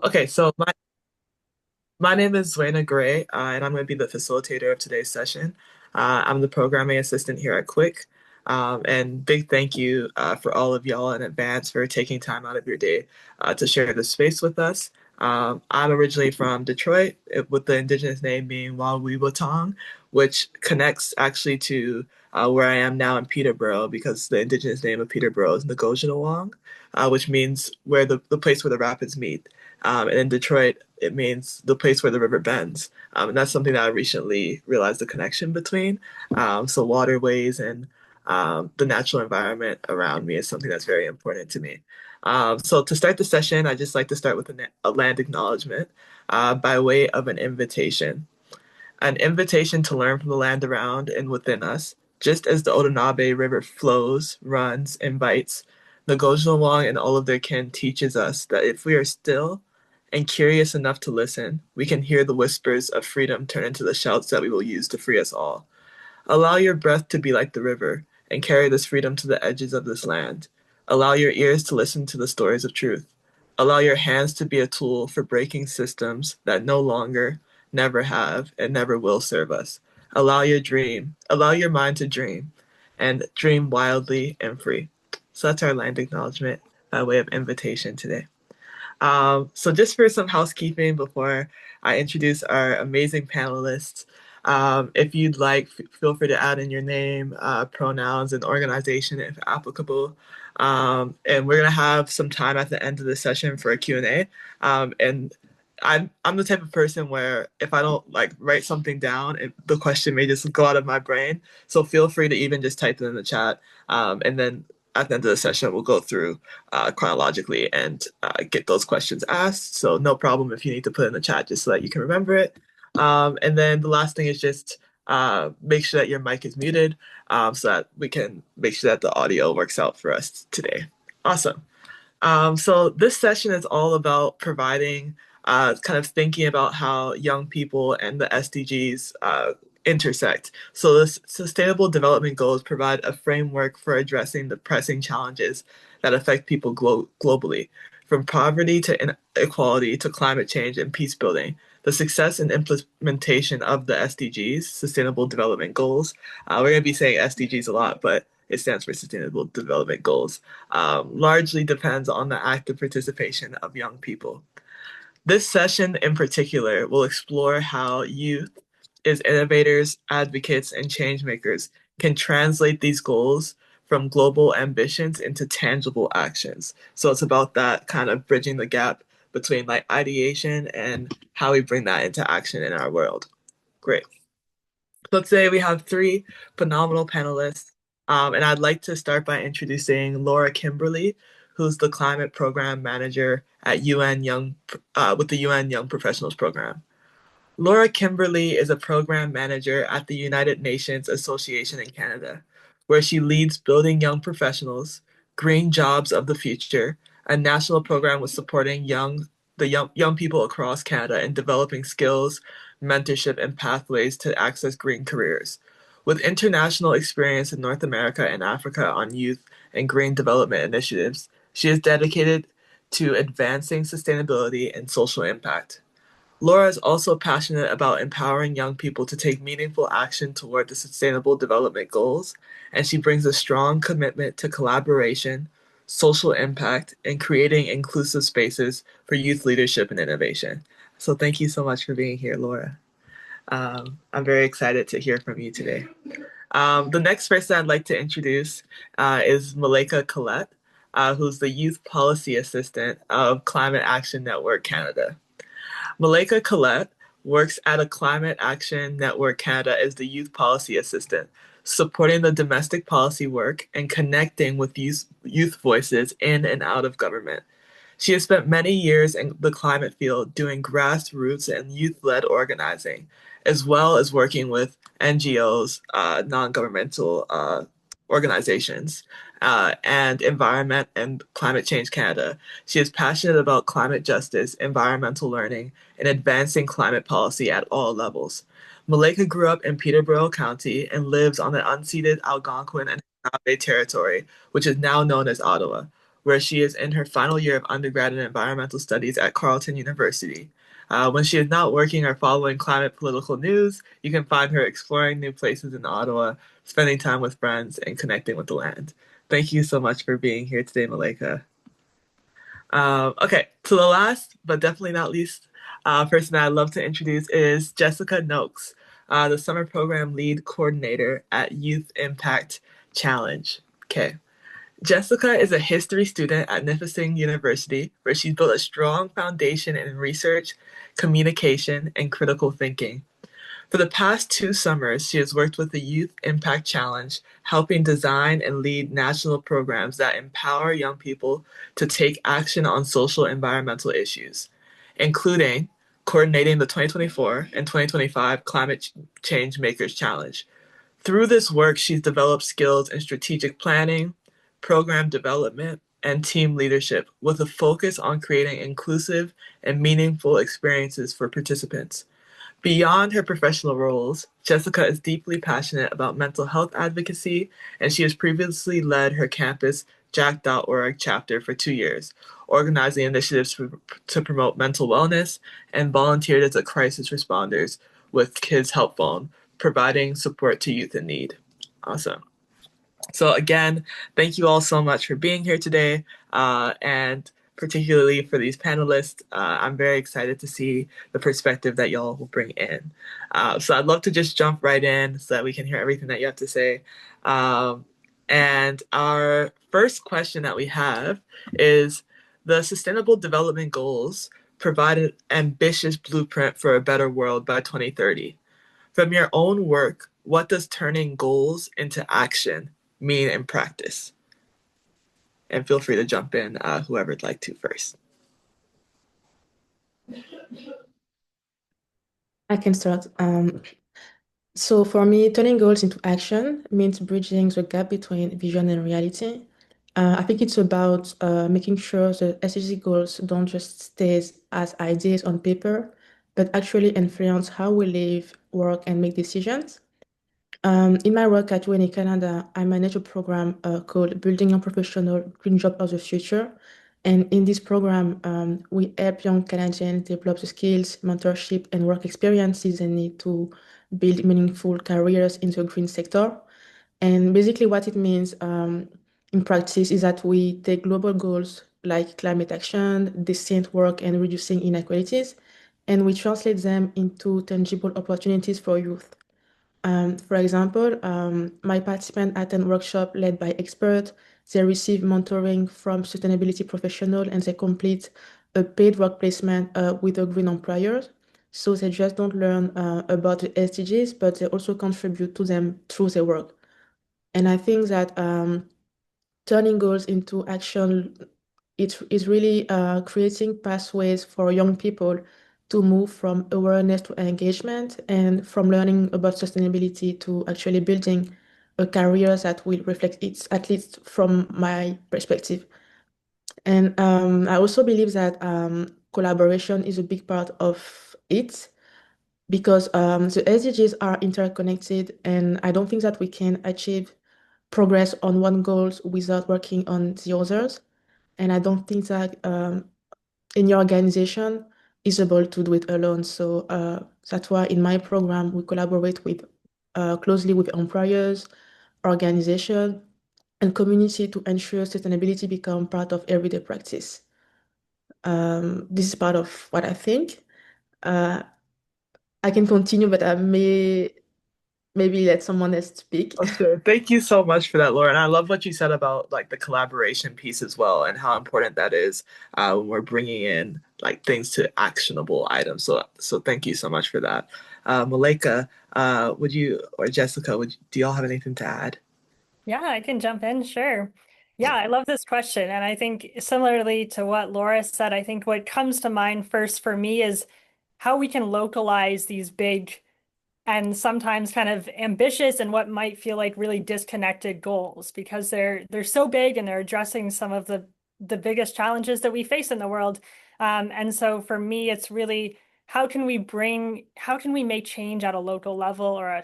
Okay, so my name is Zuena Gray, and I'm going to be the facilitator of today's session. I'm the programming assistant here at KWIC. And big thank you for all of y'all in advance for taking time out of your day to share this space with us. I'm originally from Detroit, with the indigenous name being Wawiwatong, which connects actually to where I am now in Peterborough because the indigenous name of Peterborough is Ngojinawang, which means where the place where the rapids meet. And in Detroit, it means the place where the river bends. And that's something that I recently realized the connection between. So waterways and the natural environment around me is something that's very important to me. So to start the session, I just like to start with a land acknowledgement by way of an invitation to learn from the land around and within us. Just as the Otonabe River flows, runs, invites, the Gojalwang and all of their kin teaches us that if we are still and curious enough to listen, we can hear the whispers of freedom turn into the shouts that we will use to free us all. Allow your breath to be like the river and carry this freedom to the edges of this land. Allow your ears to listen to the stories of truth. Allow your hands to be a tool for breaking systems that no longer, never have, and never will serve us. Allow your mind to dream, and dream wildly and free. So that's our land acknowledgement by way of invitation today. So just for some housekeeping before I introduce our amazing panelists, if you'd like, feel free to add in your name, pronouns, and organization if applicable. And we're gonna have some time at the end of the session for a Q&A. And I'm the type of person where if I don't like write something down, the question may just go out of my brain. So feel free to even just type it in the chat. And then at the end of the session, we'll go through chronologically and get those questions asked. So no problem if you need to put it in the chat just so that you can remember it. And then the last thing is just make sure that your mic is muted so that we can make sure that the audio works out for us today. Awesome. So this session is all about providing, kind of thinking about how young people and the SDGs intersect. So the Sustainable Development Goals provide a framework for addressing the pressing challenges that affect people globally, from poverty to inequality to climate change and peace building. The success and implementation of the SDGs, Sustainable Development Goals, we're going to be saying SDGs a lot, but it stands for Sustainable Development Goals, largely depends on the active participation of young people. This session in particular will explore how youth as innovators, advocates, and changemakers can translate these goals from global ambitions into tangible actions. So it's about that kind of bridging the gap between like ideation and how we bring that into action in our world. Great. So today we have three phenomenal panelists, and I'd like to start by introducing Laura Kimberly, who's the climate program manager at UN Young with the UN Young Professionals Program. Laura Kimberly is a program manager at the United Nations Association in Canada, where she leads Building Young Professionals, Green Jobs of the Future, a national program with supporting young people across Canada in developing skills, mentorship, and pathways to access green careers. With international experience in North America and Africa on youth and green development initiatives, she is dedicated to advancing sustainability and social impact. Laura is also passionate about empowering young people to take meaningful action toward the Sustainable Development Goals, and she brings a strong commitment to collaboration, social impact, and creating inclusive spaces for youth leadership and innovation. So, thank you so much for being here, Laura. I'm very excited to hear from you today. The next person I'd like to introduce is Malika Collette, who's the Youth Policy Assistant of Climate Action Network Canada. Malika Collette works at a Climate Action Network Canada as the Youth Policy Assistant, supporting the domestic policy work and connecting with youth voices in and out of government. She has spent many years in the climate field doing grassroots and youth-led organizing, as well as working with NGOs, non-governmental organizations, and Environment and Climate Change Canada. She is passionate about climate justice, environmental learning, and advancing climate policy at all levels. Malika grew up in Peterborough County and lives on the unceded Algonquin and Lenape territory, which is now known as Ottawa. where she is in her final year of undergrad in environmental studies at Carleton University. When she is not working or following climate political news, you can find her exploring new places in Ottawa, spending time with friends, and connecting with the land. Thank you so much for being here today, Malika. Okay, so the last, but definitely not least, person that I'd love to introduce is Jessica Noakes, the summer program lead coordinator at Youth Impact Challenge. Okay. Jessica is a history student at Nipissing University, where she's built a strong foundation in research, communication, and critical thinking. For the past 2 summers, she has worked with the Youth Impact Challenge, helping design and lead national programs that empower young people to take action on social and environmental issues, including coordinating the 2024 and 2025 Climate Change Makers Challenge. Through this work, she's developed skills in strategic planning, program development, and team leadership with a focus on creating inclusive and meaningful experiences for participants. Beyond her professional roles, Jessica is deeply passionate about mental health advocacy, and she has previously led her campus Jack.org chapter for 2 years, organizing initiatives to promote mental wellness, and volunteered as a crisis responders with Kids Help Phone, providing support to youth in need. Awesome. So again, thank you all so much for being here today, and particularly for these panelists. I'm very excited to see the perspective that y'all will bring in. So I'd love to just jump right in so that we can hear everything that you have to say. And our first question that we have is, the Sustainable Development Goals provide an ambitious blueprint for a better world by 2030. From your own work, what does turning goals into action mean in practice? And feel free to jump in, whoever'd like to first. I can start. So for me, turning goals into action means bridging the gap between vision and reality. I think it's about making sure the SDG goals don't just stay as ideas on paper, but actually influence how we live, work, and make decisions. In my work at UNE Canada, I manage a program called Building a Professional Green Job of the Future. And in this program, we help young Canadians develop the skills, mentorship, and work experiences they need to build meaningful careers in the green sector. And basically, what it means in practice is that we take global goals like climate action, decent work, and reducing inequalities, and we translate them into tangible opportunities for youth. For example, my participants attend workshop led by experts. They receive mentoring from sustainability professionals and they complete a paid work placement with a green employer. So they just don't learn about the SDGs, but they also contribute to them through their work. And I think that turning goals into action, it is really creating pathways for young people to move from awareness to engagement and from learning about sustainability to actually building a career that will reflect it, at least from my perspective. And I also believe that collaboration is a big part of it because the SDGs are interconnected, and I don't think that we can achieve progress on one goal without working on the others. And I don't think that any organization is able to do it alone. So that's why in my program, we collaborate with closely with employers, organization, and community to ensure sustainability become part of everyday practice. This is part of what I think. Uh, I can continue, but I may maybe let someone else speak. Okay, thank you so much for that, Laura. And I love what you said about like the collaboration piece as well, and how important that is when we're bringing in like things to actionable items. So thank you so much for that. Malika, would you or Jessica, do y'all have anything to add? Yeah, I can jump in, sure. Yeah, I love this question. And I think similarly to what Laura said, I think what comes to mind first for me is how we can localize these big and sometimes kind of ambitious and what might feel like really disconnected goals because they're so big and they're addressing some of the biggest challenges that we face in the world. And so for me, it's really how can we make change at a local level or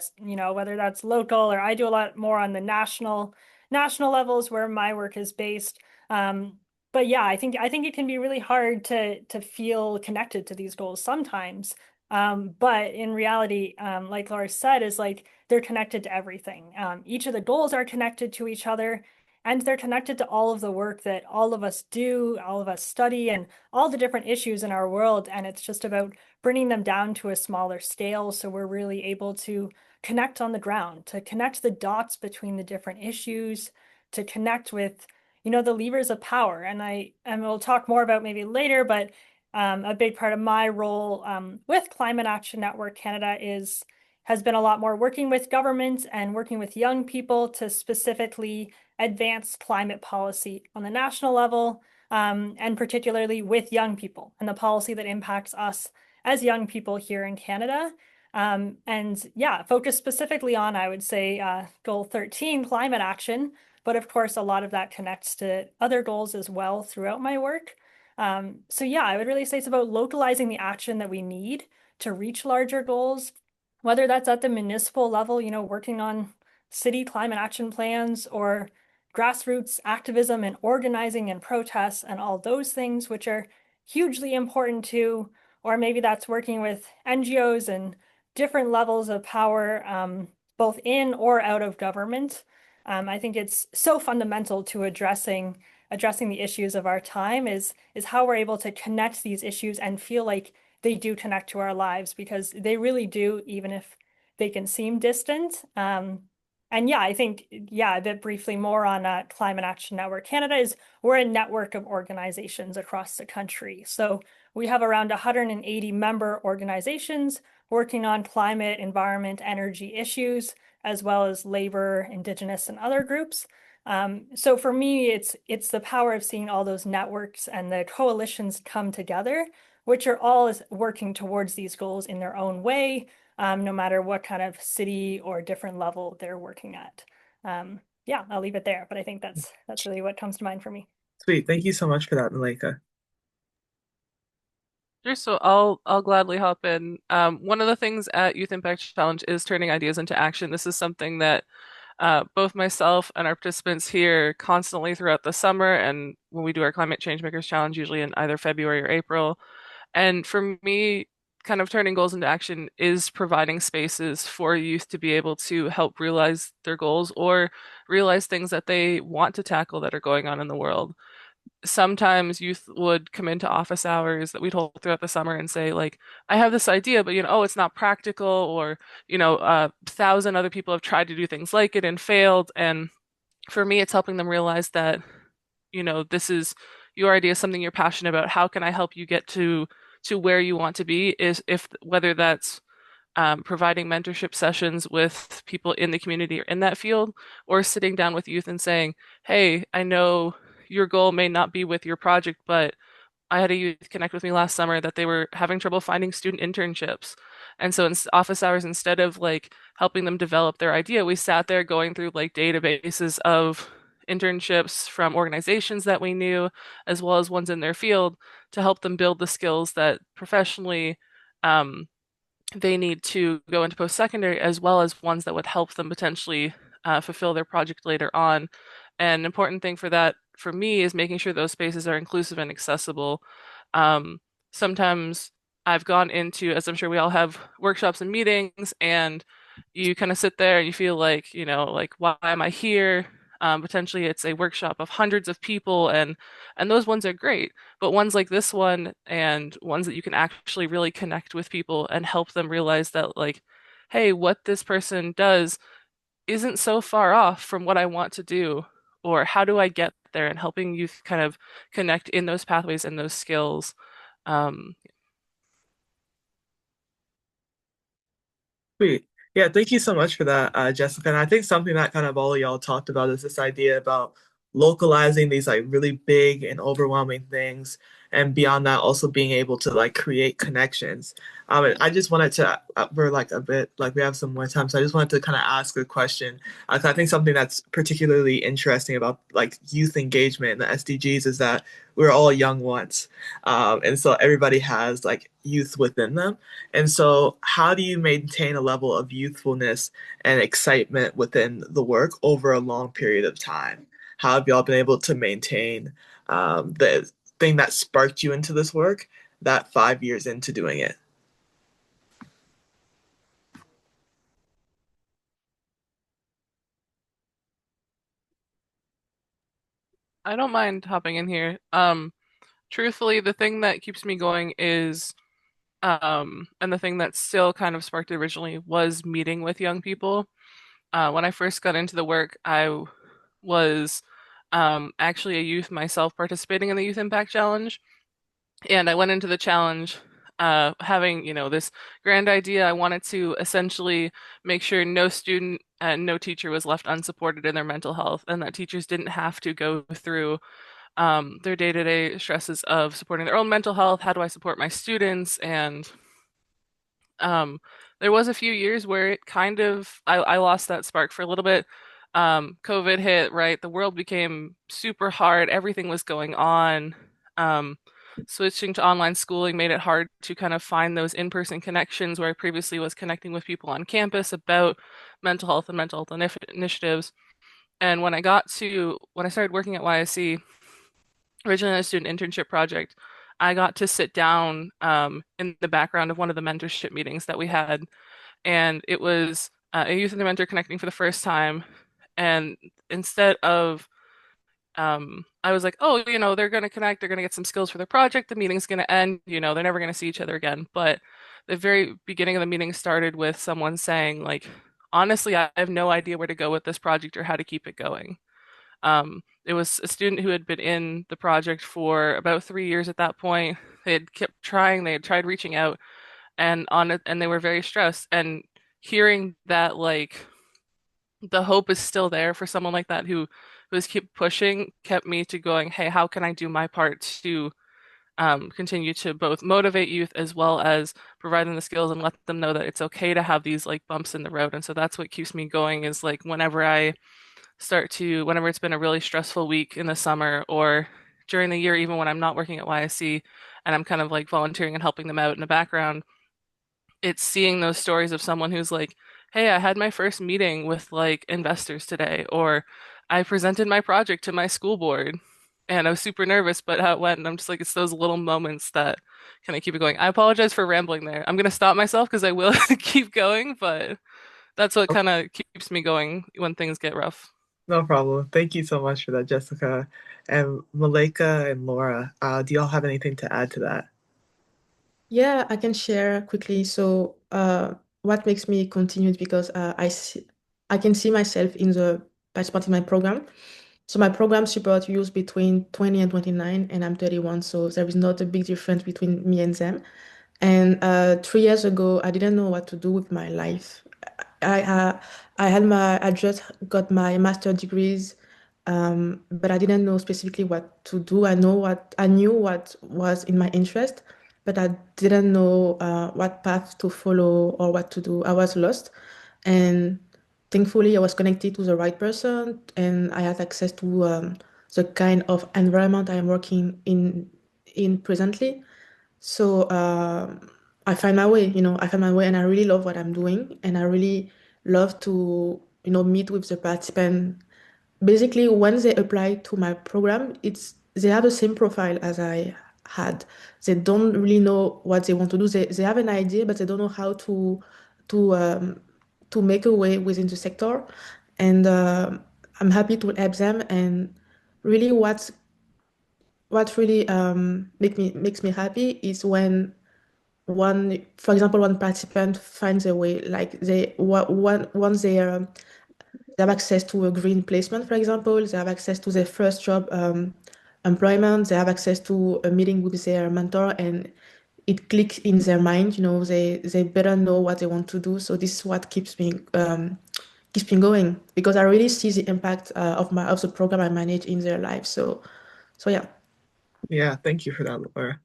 whether that's local or I do a lot more on the national levels where my work is based. but yeah, I think it can be really hard to feel connected to these goals sometimes. But in reality, like Laura said, is like they're connected to everything. Each of the goals are connected to each other, and they're connected to all of the work that all of us do, all of us study, and all the different issues in our world. And it's just about bringing them down to a smaller scale, so we're really able to connect on the ground, to connect the dots between the different issues, to connect with the levers of power. And we'll talk more about maybe later, but a big part of my role with Climate Action Network Canada has been a lot more working with governments and working with young people to specifically advance climate policy on the national level, and particularly with young people and the policy that impacts us as young people here in Canada. And yeah, focus specifically on, I would say, Goal 13, climate action. But of course, a lot of that connects to other goals as well throughout my work. So yeah, I would really say it's about localizing the action that we need to reach larger goals, whether that's at the municipal level, working on city climate action plans, or grassroots activism and organizing and protests and all those things, which are hugely important too. Or maybe that's working with NGOs and different levels of power, both in or out of government. I think it's so fundamental to addressing the issues of our time is how we're able to connect these issues and feel like they do connect to our lives, because they really do, even if they can seem distant. And yeah, I think, yeah, a bit briefly more on Climate Action Network Canada is we're a network of organizations across the country. So we have around 180 member organizations working on climate, environment, energy issues, as well as labor, indigenous, and other groups. So for me, it's the power of seeing all those networks and the coalitions come together, which are all working towards these goals in their own way, no matter what kind of city or different level they're working at. Yeah, I'll leave it there, but I think that's really what comes to mind for me. Sweet. Thank you so much for that, Malika. Sure, so I'll gladly hop in. One of the things at Youth Impact Challenge is turning ideas into action. This is something that both myself and our participants here constantly throughout the summer, and when we do our Climate Changemakers Challenge, usually in either February or April. And for me, kind of turning goals into action is providing spaces for youth to be able to help realize their goals or realize things that they want to tackle that are going on in the world. Sometimes youth would come into office hours that we'd hold throughout the summer and say, like, I have this idea, but oh, it's not practical, or a thousand other people have tried to do things like it and failed. And for me, it's helping them realize that, this is your idea, something you're passionate about. How can I help you get to where you want to be? Is if whether that's providing mentorship sessions with people in the community or in that field, or sitting down with youth and saying, hey, I know your goal may not be with your project, but I had a youth connect with me last summer that they were having trouble finding student internships. And so in office hours, instead of like helping them develop their idea, we sat there going through like databases of internships from organizations that we knew, as well as ones in their field, to help them build the skills that professionally um, they need to go into post-secondary, as well as ones that would help them potentially fulfill their project later on. And an important thing for that for me is making sure those spaces are inclusive and accessible. Um, Sometimes I've gone into, as I'm sure we all have, workshops and meetings, and you kind of sit there and you feel like, like, why am I here? Potentially it's a workshop of hundreds of people, and those ones are great. But ones like this one, and ones that you can actually really connect with people and help them realize that, like, hey, what this person does isn't so far off from what I want to do, or how do I get there, and helping youth kind of connect in those pathways and those skills. Um, Sweet. Yeah, thank you so much for that, Jessica. And I think something that kind of all of y'all talked about is this idea about localizing these like really big and overwhelming things, and beyond that, also being able to like create connections. And I just wanted to, we're like a bit like we have some more time, so I just wanted to kind of ask a question. 'Cause I think something that's particularly interesting about like youth engagement in the SDGs is that we're all young once, and so everybody has like youth within them. And so, how do you maintain a level of youthfulness and excitement within the work over a long period of time? How have y'all been able to maintain the thing that sparked you into this work that 5 years into doing it? I don't mind hopping in here. Truthfully, the thing that keeps me going is and the thing that still kind of sparked it originally was meeting with young people. When I first got into the work, I was actually a youth myself participating in the Youth Impact Challenge. And I went into the challenge having, this grand idea. I wanted to essentially make sure no student and no teacher was left unsupported in their mental health, and that teachers didn't have to go through their day-to-day stresses of supporting their own mental health. How do I support my students? And um, there was a few years where it kind of I lost that spark for a little bit. COVID hit, right? The world became super hard. Everything was going on. Um, Switching to online schooling made it hard to kind of find those in-person connections where I previously was connecting with people on campus about mental health and mental health initiatives. And when I started working at YSC, originally on a student internship project, I got to sit down in the background of one of the mentorship meetings that we had, and it was a youth and a mentor connecting for the first time. And instead of I was like, oh, they're going to connect, they're going to get some skills for their project, the meeting's going to end, they're never going to see each other again. But the very beginning of the meeting started with someone saying, like, honestly, I have no idea where to go with this project or how to keep it going. It was a student who had been in the project for about 3 years at that point. They had kept trying, they had tried reaching out and on it, and they were very stressed. And hearing that, like, the hope is still there for someone like that who has keep pushing kept me to going, hey, how can I do my part to continue to both motivate youth as well as provide them the skills and let them know that it's okay to have these like bumps in the road. And so that's what keeps me going is like whenever it's been a really stressful week in the summer or during the year, even when I'm not working at YSC and I'm kind of like volunteering and helping them out in the background, it's seeing those stories of someone who's like, hey, I had my first meeting with like investors today, or I presented my project to my school board and I was super nervous, but how it went, and I'm just like, it's those little moments that kind of keep it going. I apologize for rambling there. I'm gonna stop myself because I will keep going, but that's what kind of keeps me going when things get rough. No problem. Thank you so much for that, Jessica. And Malika and Laura, do y'all have anything to add to that? Yeah, I can share quickly. So, what makes me continue is because I can see myself in the participant in my program. So my program support youth between 20 and 29, and I'm 31, so there is not a big difference between me and them. And 3 years ago, I didn't know what to do with my life. I uh, I just got my master degrees, but I didn't know specifically what to do. I knew what was in my interest, but I didn't know what path to follow or what to do. I was lost, and thankfully, I was connected to the right person, and I had access to the kind of environment I am working in presently. So I find my way, I find my way, and I really love what I'm doing, and I really love to, meet with the participant. Basically, when they apply to my program, they have the same profile as I had. They don't really know what they want to do. They have an idea, but they don't know how to um, to make a way within the sector. And I'm happy to help them. And really, what really makes me happy is when for example, one participant finds a way, like once they have access to a green placement, for example, they have access to their first job employment, they have access to a meeting with their mentor, and it clicks in their mind, they better know what they want to do. So this is what keeps me going because I really see the impact of the program I manage in their life. So yeah. Yeah, thank you for that, Laura.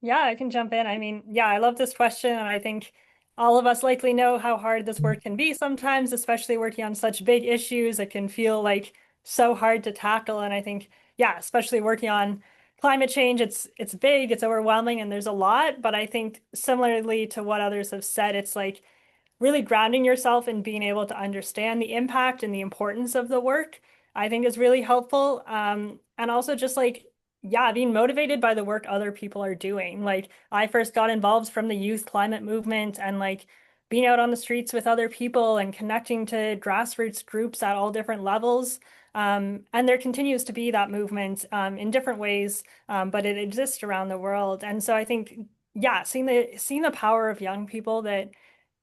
Yeah, I can jump in. I mean, yeah, I love this question, and I think all of us likely know how hard this work can be sometimes, especially working on such big issues. It can feel like so hard to tackle, and I think, yeah, especially working on climate change, it's big, it's overwhelming, and there's a lot. But I think similarly to what others have said, it's like really grounding yourself and being able to understand the impact and the importance of the work. I think is really helpful. And also just like, yeah, being motivated by the work other people are doing. Like I first got involved from the youth climate movement and like being out on the streets with other people and connecting to grassroots groups at all different levels. And there continues to be that movement in different ways, but it exists around the world. And so I think, yeah, seeing the power of young people that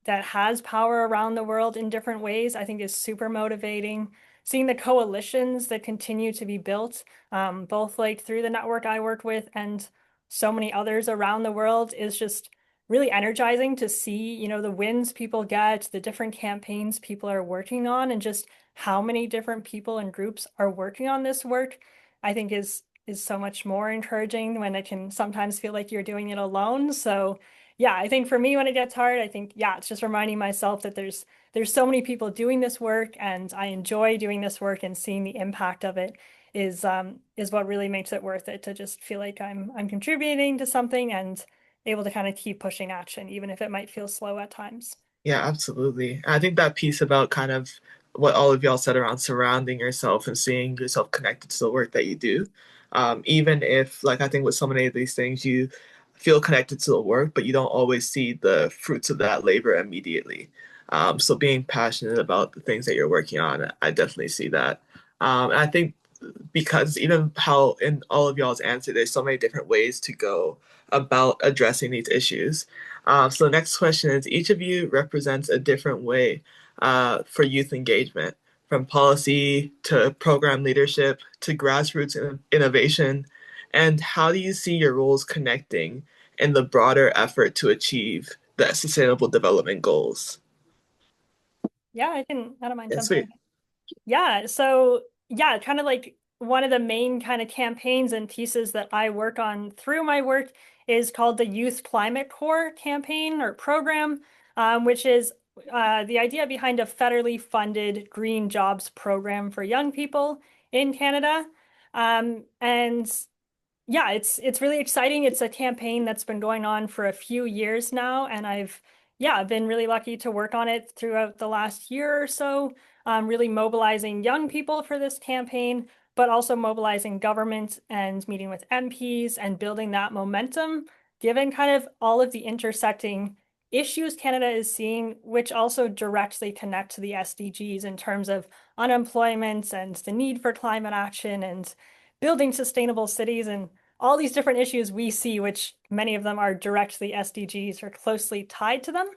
has power around the world in different ways, I think is super motivating. Seeing the coalitions that continue to be built, both like through the network I work with and so many others around the world, is just really energizing to see, the wins people get, the different campaigns people are working on, and just how many different people and groups are working on this work, I think is so much more encouraging when it can sometimes feel like you're doing it alone. So yeah, I think for me when it gets hard, I think yeah, it's just reminding myself that there's so many people doing this work and I enjoy doing this work and seeing the impact of it is what really makes it worth it to just feel like I'm contributing to something and able to kind of keep pushing action, even if it might feel slow at times. Yeah, absolutely. I think that piece about kind of what all of y'all said around surrounding yourself and seeing yourself connected to the work that you do, even if, like, I think with so many of these things, you feel connected to the work, but you don't always see the fruits of that labor immediately. So being passionate about the things that you're working on, I definitely see that. And I think because even how in all of y'all's answer, there's so many different ways to go about addressing these issues. So the next question is, each of you represents a different way for youth engagement, from policy to program leadership to grassroots innovation. And how do you see your roles connecting in the broader effort to achieve the Sustainable Development Goals? Yeah, I don't mind Yeah, jumping sweet. in. Yeah, so yeah, kind of like one of the main kind of campaigns and pieces that I work on through my work is called the Youth Climate Corps campaign or program, which is the idea behind a federally funded green jobs program for young people in Canada. And yeah, it's really exciting. It's a campaign that's been going on for a few years now, and I've been really lucky to work on it throughout the last year or so, really mobilizing young people for this campaign, but also mobilizing government and meeting with MPs and building that momentum, given kind of all of the intersecting issues Canada is seeing, which also directly connect to the SDGs in terms of unemployment and the need for climate action and building sustainable cities and all these different issues we see, which many of them are directly SDGs or closely tied to them.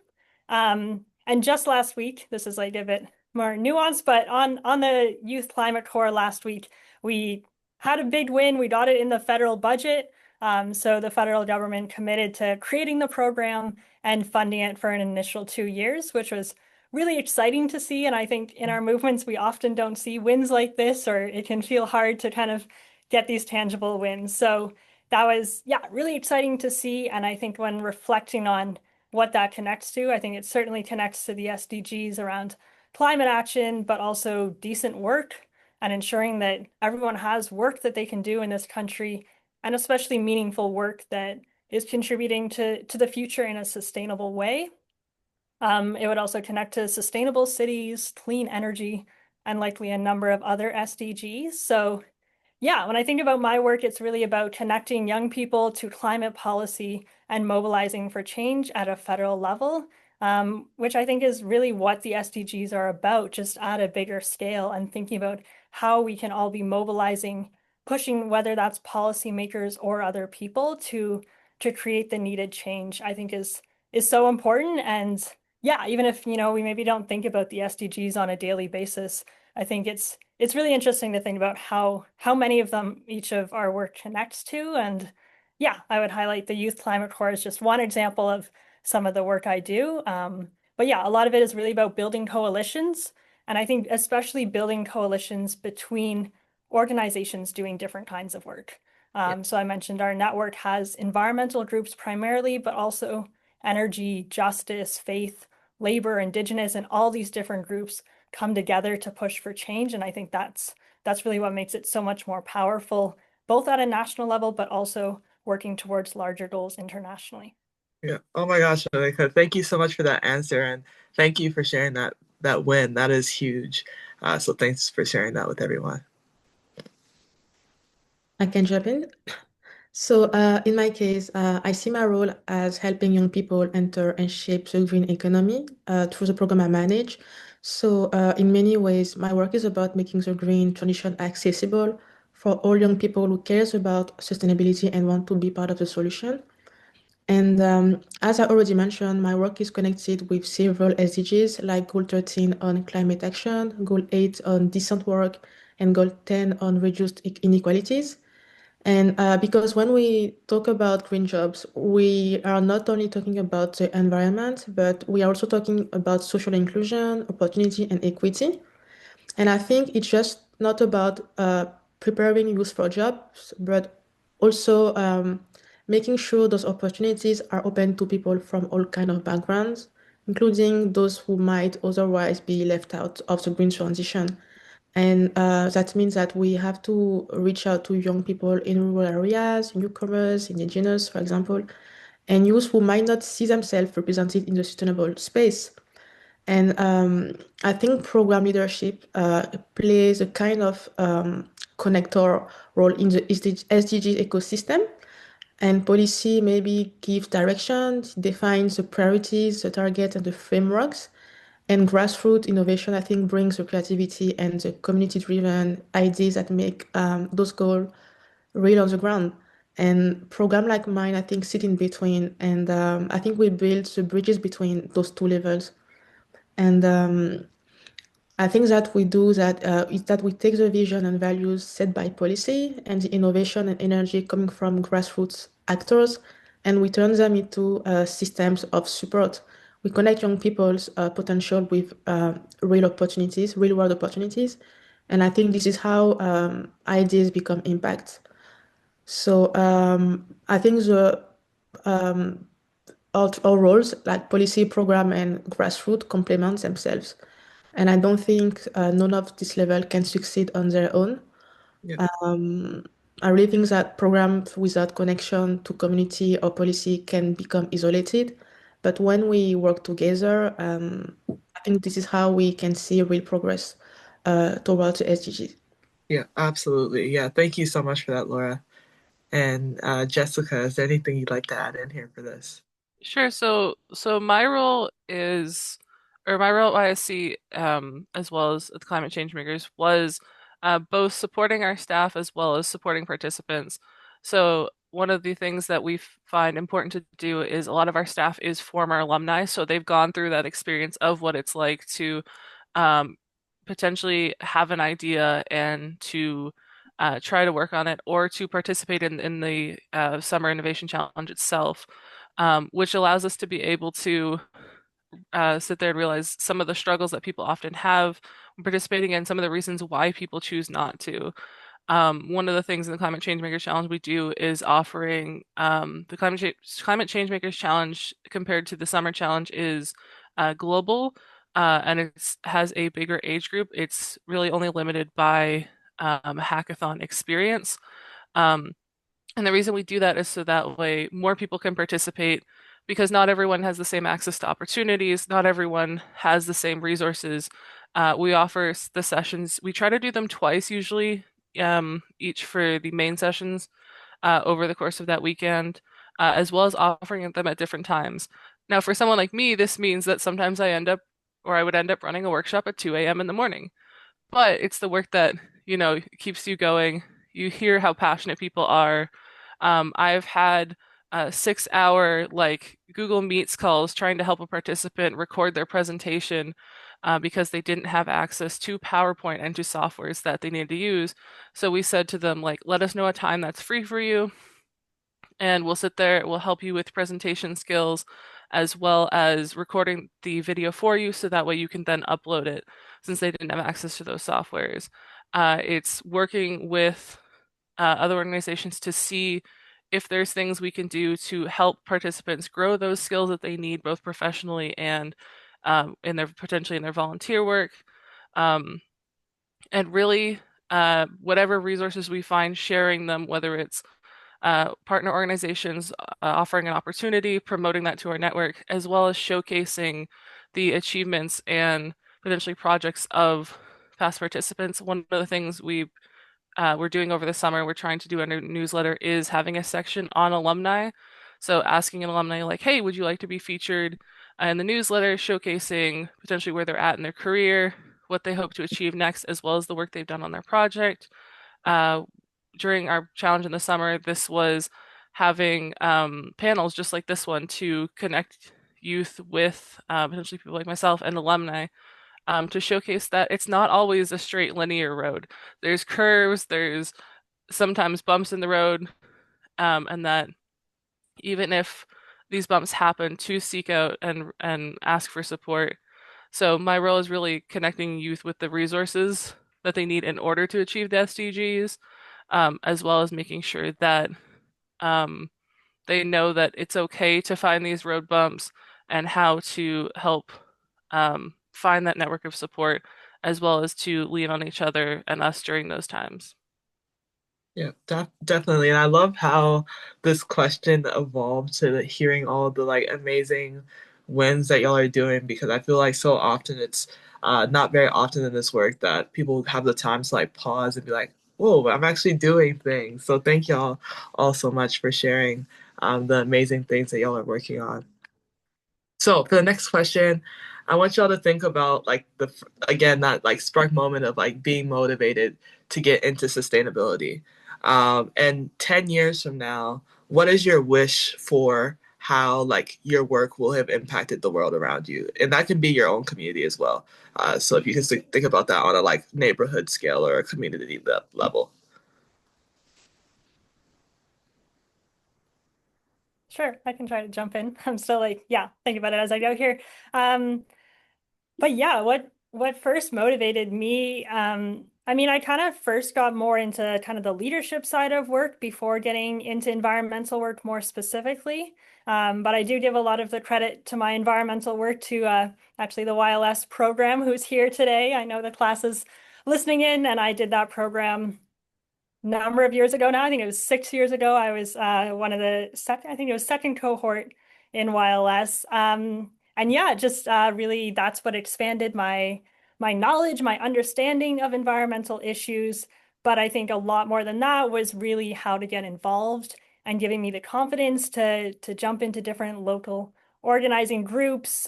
And just last week, this is like a bit more nuanced, but on the Youth Climate Corps last week, we had a big win. We got it in the federal budget. So the federal government committed to creating the program and funding it for an initial 2 years, which was really exciting to see. And I think in our movements, we often don't see wins like this, or it can feel hard to kind of get these tangible wins. So that was, yeah, really exciting to see. And I think when reflecting on what that connects to, I think it certainly connects to the SDGs around climate action, but also decent work and ensuring that everyone has work that they can do in this country, and especially meaningful work that is contributing to the future in a sustainable way. It would also connect to sustainable cities, clean energy, and likely a number of other SDGs. So yeah, when I think about my work, it's really about connecting young people to climate policy and mobilizing for change at a federal level, which I think is really what the SDGs are about, just at a bigger scale and thinking about how we can all be mobilizing, pushing whether that's policymakers or other people to create the needed change, I think is so important. And yeah, even if, we maybe don't think about the SDGs on a daily basis, I think it's really interesting to think about how many of them each of our work connects to. And yeah, I would highlight the Youth Climate Corps as just one example of some of the work I do. But yeah, a lot of it is really about building coalitions. And I think especially building coalitions between organizations doing different kinds of work. Yeah. So I mentioned our network has environmental groups primarily, but also energy, justice, faith, labor, indigenous, and all these different groups come together to push for change. And I think that's really what makes it so much more powerful, both at a national level, but also working towards larger goals internationally. Yeah. Oh my gosh, Monica, thank you so much for that answer, and thank you for sharing that that win, that is huge. So thanks for sharing that with everyone. I can jump in. So, in my case, I see my role as helping young people enter and shape the green economy through the program I manage. So, in many ways, my work is about making the green transition accessible for all young people who cares about sustainability and want to be part of the solution. And as I already mentioned, my work is connected with several SDGs like Goal 13 on climate action, Goal 8 on decent work, and Goal 10 on reduced inequalities. And because when we talk about green jobs, we are not only talking about the environment, but we are also talking about social inclusion, opportunity, and equity. And I think it's just not about preparing youth for jobs, but also making sure those opportunities are open to people from all kind of backgrounds, including those who might otherwise be left out of the green transition. And that means that we have to reach out to young people in rural areas, newcomers, indigenous, for example, and youth who might not see themselves represented in the sustainable space. And I think program leadership plays a kind of connector role in the SDG ecosystem. And policy maybe gives direction, defines the priorities, the targets, and the frameworks. And grassroots innovation, I think, brings the creativity and the community-driven ideas that make those goals real on the ground. And program like mine, I think, sit in between. And I think we build the bridges between those two levels. And I think that we do that is that we take the vision and values set by policy and the innovation and energy coming from grassroots actors, and we turn them into systems of support. We connect young people's potential with real opportunities, real world opportunities, and I think this is how ideas become impact. So I think the all roles like policy, program, and grassroots complement themselves. And I don't think none of this level can succeed on their own. Yeah. I really think that programs without connection to community or policy can become isolated. But when we work together, I think this is how we can see real progress towards the SDGs. Yeah, absolutely. Yeah, thank you so much for that, Laura. And Jessica, is there anything you'd like to add in here for this? Sure. So my role is, or my role at ISC, as well as the climate change makers, was both supporting our staff as well as supporting participants. So one of the things that we find important to do is a lot of our staff is former alumni, so they've gone through that experience of what it's like to um, potentially have an idea and to try to work on it or to participate in the Summer Innovation Challenge itself, which allows us to be able to sit there and realize some of the struggles that people often have when participating and some of the reasons why people choose not to. One of the things in the Climate Change Makers Challenge we do is offering the Climate Change Makers Challenge compared to the Summer Challenge is global, and it has a bigger age group. It's really only limited by a hackathon experience. Um, and the reason we do that is so that way more people can participate because not everyone has the same access to opportunities, not everyone has the same resources. We offer the sessions, we try to do them twice usually, each for the main sessions over the course of that weekend, as well as offering them at different times. Now, for someone like me, this means that sometimes I would end up running a workshop at 2 a.m. in the morning, but it's the work that, keeps you going. You hear how passionate people are. I've had 6 hour like Google Meets calls trying to help a participant record their presentation because they didn't have access to PowerPoint and to softwares that they needed to use. So we said to them, like, let us know a time that's free for you, and we'll sit there, we'll help you with presentation skills as well as recording the video for you so that way you can then upload it since they didn't have access to those softwares. It's working with other organizations to see if there's things we can do to help participants grow those skills that they need both professionally and in their potentially in their volunteer work. Um, and really, whatever resources we find, sharing them, whether it's partner organizations offering an opportunity, promoting that to our network, as well as showcasing the achievements and potentially projects of past participants. One of the things we're doing over the summer, we're trying to do in our newsletter, is having a section on alumni. So asking an alumni like, hey, would you like to be featured in the newsletter, showcasing potentially where they're at in their career, what they hope to achieve next, as well as the work they've done on their project. Uh, During our challenge in the summer, this was having panels just like this one to connect youth with potentially people like myself and alumni, to showcase that it's not always a straight linear road. There's curves, there's sometimes bumps in the road, and that even if these bumps happen, to seek out and ask for support. So my role is really connecting youth with the resources that they need in order to achieve the SDGs, as well as making sure that um, they know that it's okay to find these road bumps and how to help find that network of support, as well as to lean on each other and us during those times. Yeah, definitely. And I love how this question evolved to hearing all the like amazing wins that y'all are doing because I feel like so often it's not very often in this work that people have the time to like pause and be like, whoa, I'm actually doing things. So thank y'all all so much for sharing the amazing things that y'all are working on. So for the next question, I want y'all to think about like again that like spark moment of like being motivated to get into sustainability. And 10 years from now, what is your wish for how like your work will have impacted the world around you? And that can be your own community as well. So if you can think about that on a like neighborhood scale or a community level. Sure, I can try to jump in. I'm still like, yeah, thinking about it as I go here. Um, but yeah, what first motivated me? I mean, I kind of first got more into kind of the leadership side of work before getting into environmental work more specifically. But I do give a lot of the credit to my environmental work to actually the YLS program who's here today. I know the class is listening in, and I did that program number of years ago now. I think it was 6 years ago. I was one of the second, I think it was second cohort in YLS. And yeah, just really that's what expanded my knowledge, my understanding of environmental issues. But I think a lot more than that was really how to get involved and giving me the confidence to jump into different local organizing groups.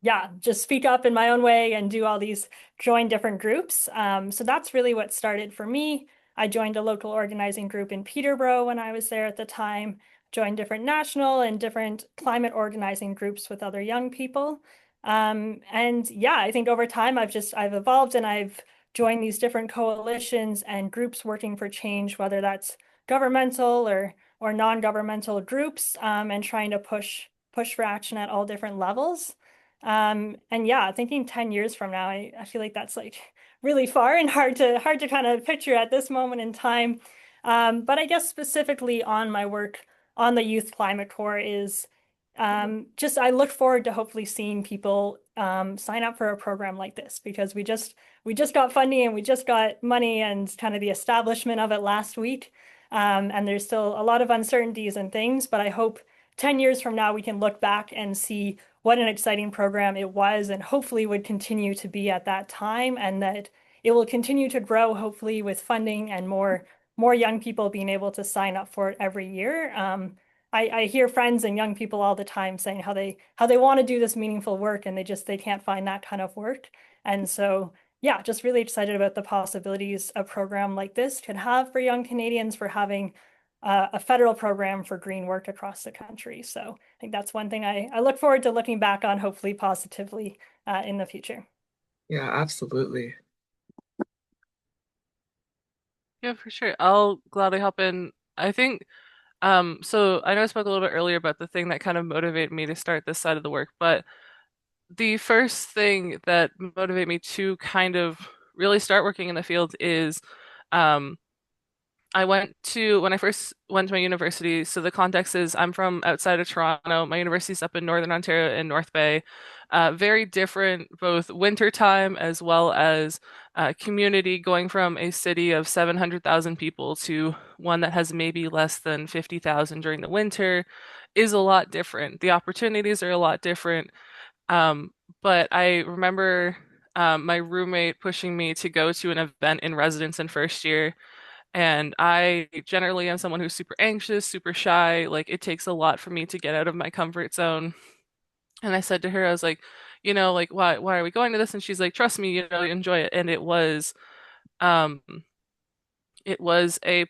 Yeah, just speak up in my own way and do all these join different groups. So that's really what started for me. I joined a local organizing group in Peterborough when I was there at the time, joined different national and different climate organizing groups with other young people. And yeah, I think over time I've evolved and I've joined these different coalitions and groups working for change, whether that's governmental or non-governmental groups, and trying to push for action at all different levels. And yeah, thinking 10 years from now, I feel like that's like really far and hard to kind of picture at this moment in time. But I guess specifically on my work on the Youth Climate Corps is just I look forward to hopefully seeing people sign up for a program like this because we just got funding and we just got money and kind of the establishment of it last week. And there's still a lot of uncertainties and things, but I hope 10 years from now we can look back and see what an exciting program it was and hopefully would continue to be at that time and that it will continue to grow hopefully with funding and more young people being able to sign up for it every year. I hear friends and young people all the time saying how they want to do this meaningful work and they can't find that kind of work. And so yeah, just really excited about the possibilities a program like this could have for young Canadians for having a federal program for green work across the country. So I think that's one thing I look forward to looking back on, hopefully positively in the future. Yeah, absolutely. Yeah, for sure. I'll gladly hop in. I think so I know I spoke a little bit earlier about the thing that kind of motivated me to start this side of the work, but the first thing that motivated me to kind of really start working in the field is um when I first went to my university, so the context is I'm from outside of Toronto. My university's up in Northern Ontario in North Bay. Very different, both winter time as well as community, going from a city of 700,000 people to one that has maybe less than 50,000 during the winter is a lot different. The opportunities are a lot different. Um, But I remember my roommate pushing me to go to an event in residence in first year. And I generally am someone who's super anxious, super shy. Like it takes a lot for me to get out of my comfort zone. And I said to her, I was like, like why are we going to this? And she's like, trust me, you enjoy it. And um it was a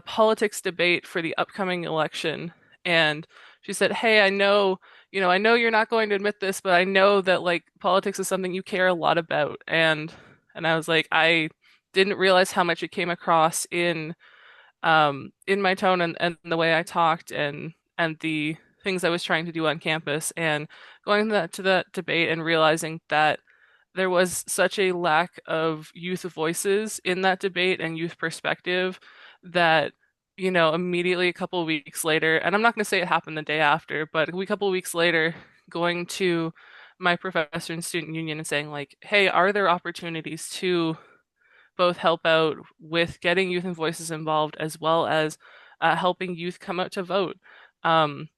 politics debate for the upcoming election. And she said, "Hey, I know you're not going to admit this, but I know that like politics is something you care a lot about." And I was like, I didn't realize how much it came across in my tone and the way I talked and the things I was trying to do on campus and going to that debate and realizing that there was such a lack of youth voices in that debate and youth perspective that, immediately a couple of weeks later, and I'm not going to say it happened the day after, but a couple of weeks later, going to my professor and student union and saying like, hey, are there opportunities to both help out with getting youth and voices involved as well as helping youth come out to vote? Um,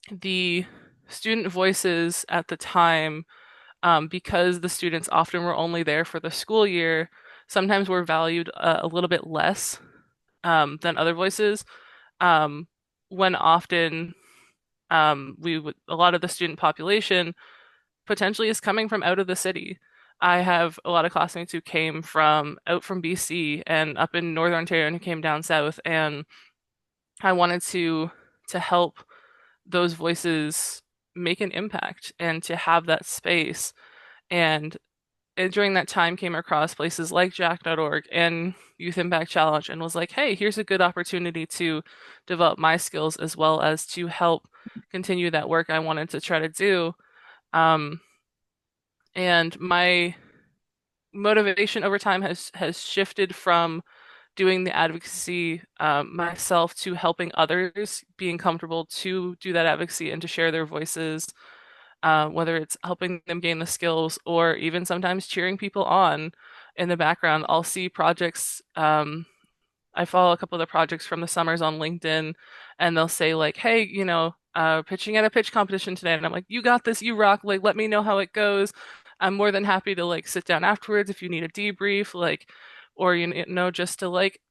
the student voices at the time, because the students often were only there for the school year, sometimes were valued a little bit less than other voices. Um, when often a lot of the student population potentially is coming from out of the city. I have a lot of classmates who came from out from BC and up in Northern Ontario and who came down south, and I wanted to help those voices make an impact and to have that space. And during that time came across places like jack.org and Youth Impact Challenge and was like, hey, here's a good opportunity to develop my skills as well as to help continue that work I wanted to try to do. Um, and my motivation over time has shifted from doing the advocacy myself to helping others being comfortable to do that advocacy and to share their voices, whether it's helping them gain the skills or even sometimes cheering people on in the background. I'll see projects. I follow a couple of the projects from the summers on LinkedIn, and they'll say like, "Hey, pitching at a pitch competition today," and I'm like, "You got this, you rock! Like, let me know how it goes. I'm more than happy to like sit down afterwards if you need a debrief, like, or just to like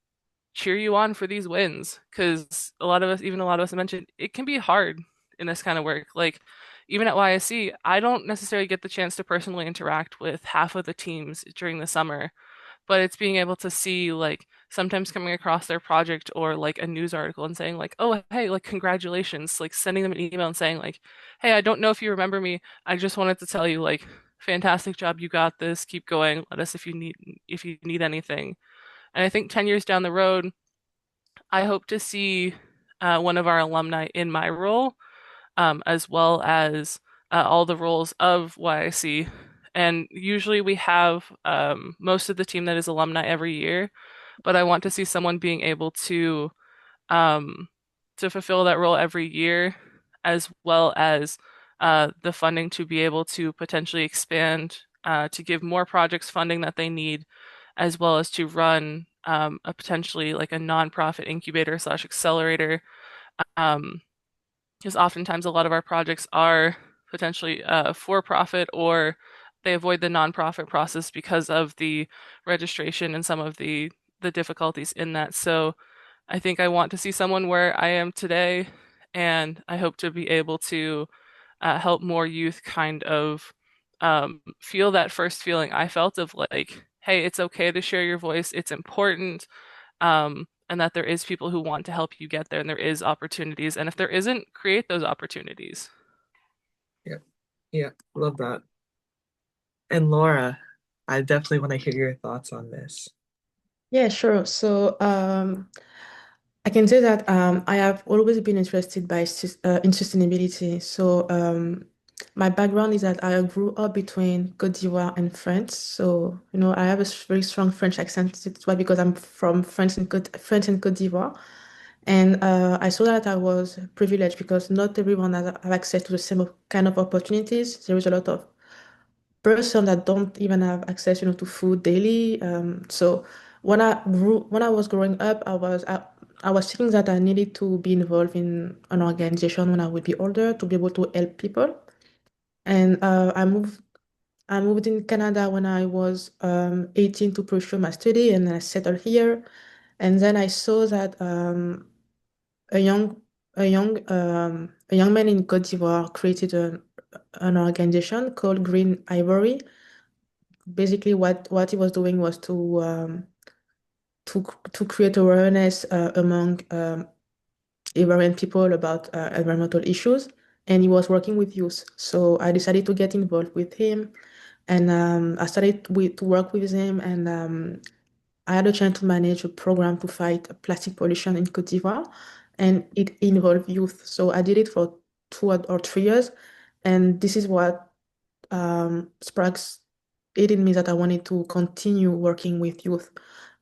cheer you on for these wins, because even a lot of us mentioned, it can be hard in this kind of work. Like, even at YSC, I don't necessarily get the chance to personally interact with half of the teams during the summer, but it's being able to see like sometimes coming across their project or like a news article and saying like, oh, hey, like congratulations, like sending them an email and saying like, hey, I don't know if you remember me. I just wanted to tell you like, fantastic job, you got this. Keep going. Let us if you need anything. And I think 10 years down the road, I hope to see one of our alumni in my role, as well as all the roles of YIC. And usually we have most of the team that is alumni every year, but I want to see someone being able um, to fulfill that role every year, as well as the funding to be able to potentially expand, to give more projects funding that they need, as well as to run a potentially like a nonprofit incubator slash accelerator. Um, because oftentimes a lot of our projects are potentially for profit or they avoid the nonprofit process because of the registration and some of the difficulties in that. So I think I want to see someone where I am today, and I hope to be able to help more youth kind of feel that first feeling I felt of like, hey, it's okay to share your voice, it's important, and that there is people who want to help you get there, and there is opportunities, and if there isn't, create those opportunities. Yeah, yeah, love that. And Laura, I definitely want to hear your thoughts on this. Yeah, sure. So, I can say that I have always been interested in sustainability. So, my background is that I grew up between Côte d'Ivoire and France. So, I have a very strong French accent. It's why because I'm from France and Côte d'Ivoire. And I saw that I was privileged because not everyone has have access to the same kind of opportunities. There is a lot of person that don't even have access, to food daily. So when I was growing up, I was thinking that I needed to be involved in an organization when I would be older to be able to help people. And I moved. I moved in Canada when I was 18 to pursue my study, and I settled here. And then I saw that a young a young man in Côte d'Ivoire created an organization called Green Ivory. Basically, what he was doing was to create awareness among Ivorian people about environmental issues, and he was working with youth. So I decided to get involved with him, and I started to work with him, and I had a chance to manage a program to fight plastic pollution in Côte d'Ivoire, and it involved youth. So I did it for 2 or 3 years, and this is what sparks it in me that I wanted to continue working with youth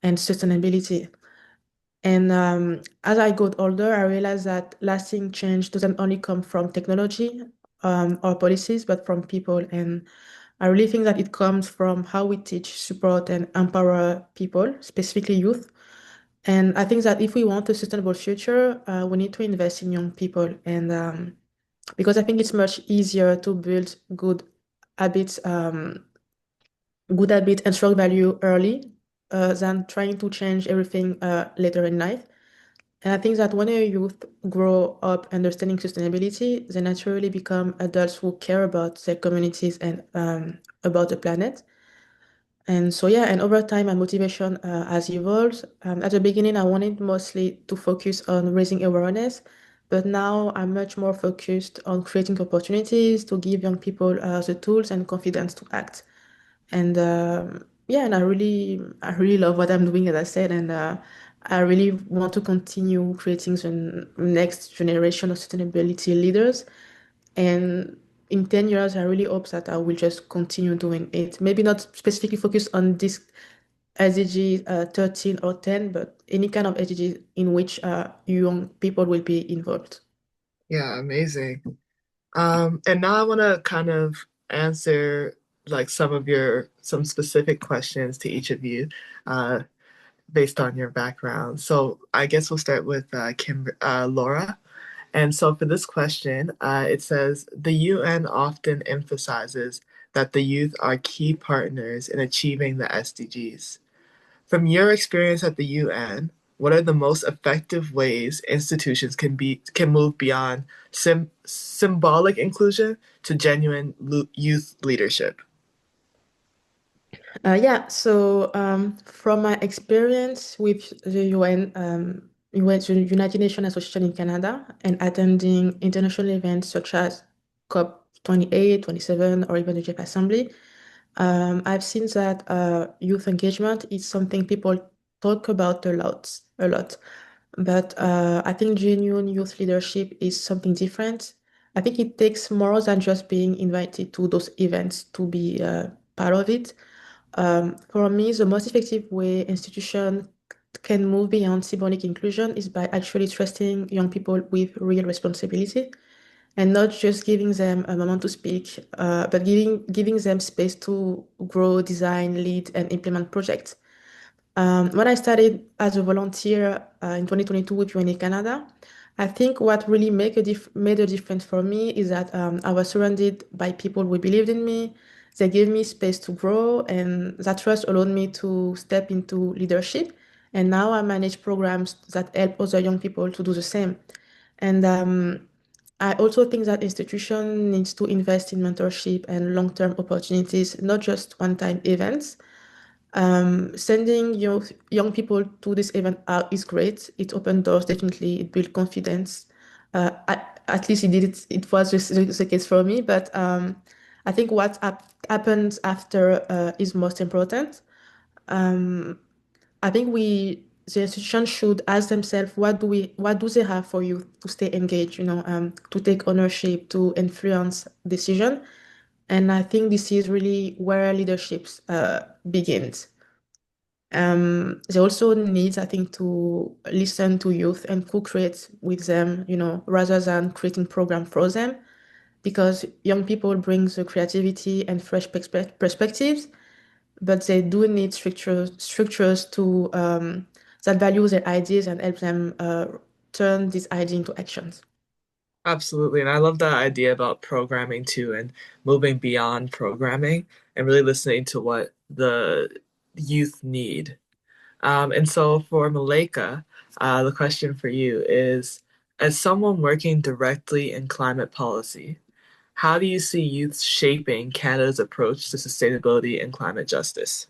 and sustainability. And as I got older, I realized that lasting change doesn't only come from technology or policies, but from people. And I really think that it comes from how we teach, support, and empower people, specifically youth. And I think that if we want a sustainable future, we need to invest in young people. And because I think it's much easier to build habits, good habits and strong value early than trying to change everything later in life. And I think that when a youth grow up understanding sustainability, they naturally become adults who care about their communities and about the planet. And so, yeah, and over time, my motivation has evolved. At the beginning, I wanted mostly to focus on raising awareness, but now I'm much more focused on creating opportunities to give young people the tools and confidence to act. And yeah, and I really love what I'm doing, as I said, and I really want to continue creating the next generation of sustainability leaders. And in 10 years, I really hope that I will just continue doing it. Maybe not specifically focus on this SDG 13 or 10, but any kind of SDG in which young people will be involved. Yeah, amazing. And now I want to kind of answer like some specific questions to each of you, uh, based on your background. So I guess we'll start with Laura. And so for this question, it says the UN often emphasizes that the youth are key partners in achieving the SDGs. From your experience at the UN, what are the most effective ways institutions can move beyond symbolic inclusion to genuine youth leadership? Yeah, so from my experience with the UN, the United Nations Association in Canada, and attending international events such as COP 28, 27, or even the JEP Assembly, I've seen that youth engagement is something people talk about a lot. But I think genuine youth leadership is something different. I think it takes more than just being invited to those events to be part of it. For me, the most effective way institutions can move beyond symbolic inclusion is by actually trusting young people with real responsibility and not just giving them a moment to speak, but giving them space to grow, design, lead, and implement projects. When I started as a volunteer in 2022 with UNA Canada, I think what really made a difference for me is that I was surrounded by people who believed in me. They gave me space to grow, and that trust allowed me to step into leadership. And now I manage programs that help other young people to do the same. And I also think that institution needs to invest in mentorship and long-term opportunities, not just one-time events. Sending young people to this event is great. It opened doors, definitely. It built confidence. At least it did it. It was the case for me. But I think what happens after is most important. Um, I think the institution should ask themselves, what do they have for you to stay engaged, to take ownership, to influence decision. And I think this is really where leadership begins. They also need, I think, to listen to youth and co-create with them, rather than creating program for them, because young people bring the creativity and fresh perspectives, but they do need structures to that value their ideas and help them turn these ideas into actions. Absolutely. And I love that idea about programming too and moving beyond programming and really listening to what the youth need. And so for Malika, the question for you is, as someone working directly in climate policy, how do you see youth shaping Canada's approach to sustainability and climate justice?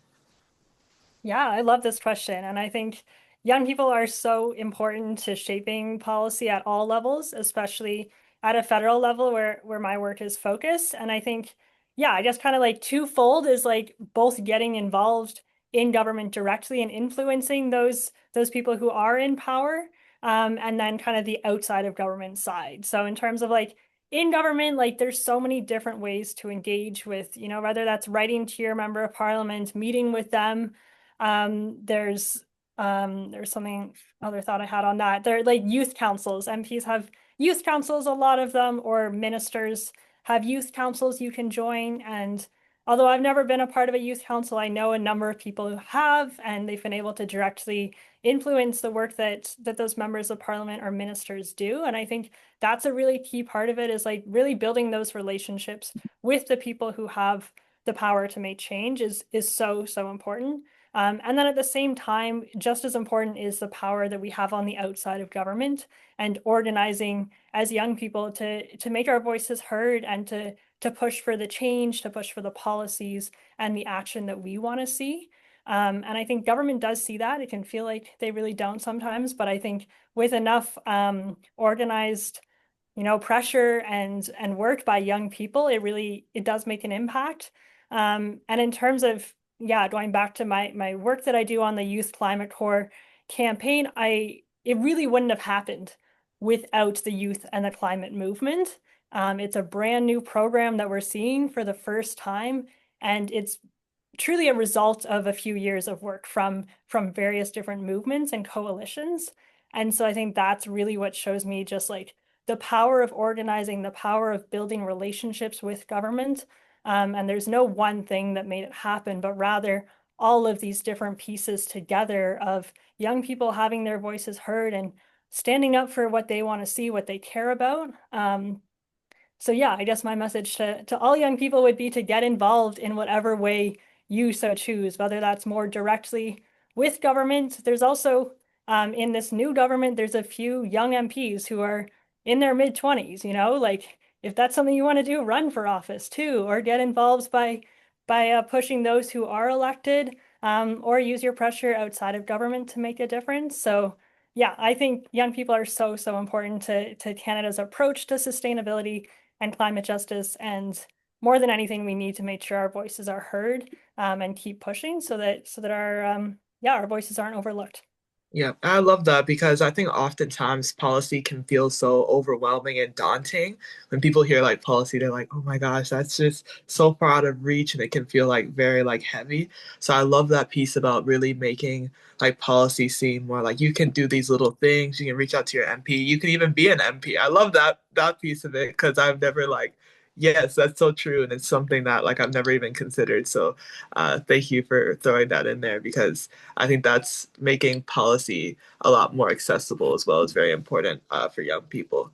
Yeah, I love this question. And I think young people are so important to shaping policy at all levels, especially at a federal level where my work is focused. And I think, yeah, I guess kind of like twofold is like both getting involved in government directly and influencing those people who are in power, and then kind of the outside of government side. So in terms of like in government, like there's so many different ways to engage with, whether that's writing to your member of parliament, meeting with them, there's there's something other thought I had on that. They're like youth councils. MPs have youth councils, a lot of them, or ministers have youth councils you can join. And although I've never been a part of a youth council, I know a number of people who have, and they've been able to directly influence the work that those members of parliament or ministers do. And I think that's a really key part of it is like really building those relationships with the people who have the power to make change is so, so important. And then at the same time, just as important is the power that we have on the outside of government and organizing as young people to make our voices heard and to push for the change, to push for the policies and the action that we want to see. And I think government does see that. It can feel like they really don't sometimes, but I think with enough organized pressure and work by young people, it does make an impact. And in terms of, yeah, going back to my work that I do on the Youth Climate Corps campaign, it really wouldn't have happened without the youth and the climate movement. It's a brand new program that we're seeing for the first time, and it's truly a result of a few years of work from various different movements and coalitions. And so I think that's really what shows me just like the power of organizing, the power of building relationships with government. And there's no one thing that made it happen, but rather all of these different pieces together of young people having their voices heard and standing up for what they want to see, what they care about. So yeah, I guess my message to all young people would be to get involved in whatever way you so choose, whether that's more directly with government. There's also in this new government, there's a few young MPs who are in their mid-20s, like if that's something you want to do, run for office too, or get involved by pushing those who are elected, or use your pressure outside of government to make a difference. So yeah, I think young people are so, so important to Canada's approach to sustainability and climate justice. And more than anything, we need to make sure our voices are heard, and keep pushing so that our voices aren't overlooked. Yeah, I love that because I think oftentimes policy can feel so overwhelming and daunting. When people hear like policy, they're like, "Oh my gosh, that's just so far out of reach," and it can feel like very like heavy. So I love that piece about really making like policy seem more like you can do these little things. You can reach out to your MP. You can even be an MP. I love that piece of it because I've never like, yes, that's so true, and it's something that like I've never even considered. So, thank you for throwing that in there because I think that's making policy a lot more accessible as well as very important for young people.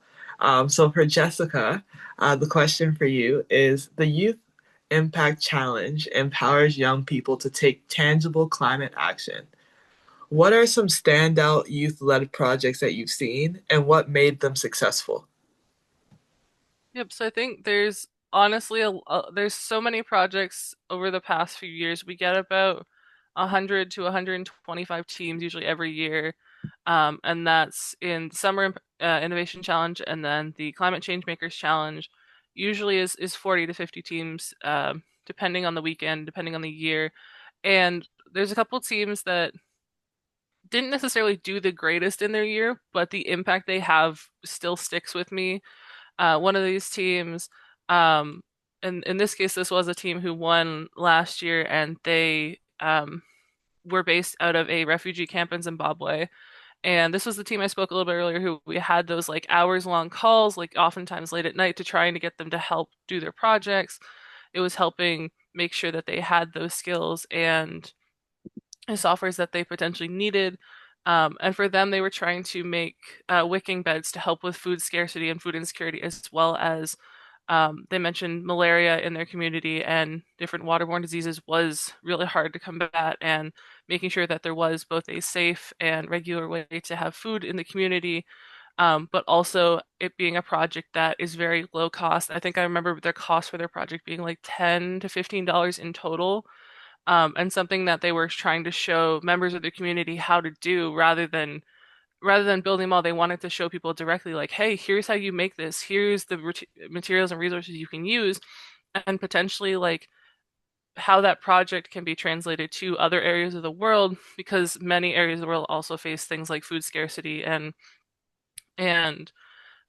So for Jessica, the question for you is the Youth Impact Challenge empowers young people to take tangible climate action. What are some standout youth-led projects that you've seen and what made them successful? Yep, so I think there's honestly there's so many projects over the past few years. We get about 100 to 125 teams usually every year. And that's in Summer Innovation Challenge and then the Climate Changemakers Challenge usually is 40 to 50 teams, depending on the weekend, depending on the year. And there's a couple teams that didn't necessarily do the greatest in their year, but the impact they have still sticks with me. One of these teams, um, and in this case, this was a team who won last year, and they were based out of a refugee camp in Zimbabwe. And this was the team I spoke a little bit earlier, who we had those like hours long calls, like oftentimes late at night, to trying to get them to help do their projects. It was helping make sure that they had those skills and softwares that they potentially needed. And for them, they were trying to make wicking beds to help with food scarcity and food insecurity, as well as they mentioned malaria in their community and different waterborne diseases was really hard to combat, and making sure that there was both a safe and regular way to have food in the community, but also it being a project that is very low cost. I think I remember their cost for their project being like $10 to $15 in total, and something that they were trying to show members of the community how to do rather than building them all, they wanted to show people directly, like, hey, here's how you make this. Here's the materials and resources you can use, and potentially like how that project can be translated to other areas of the world, because many areas of the world also face things like food scarcity and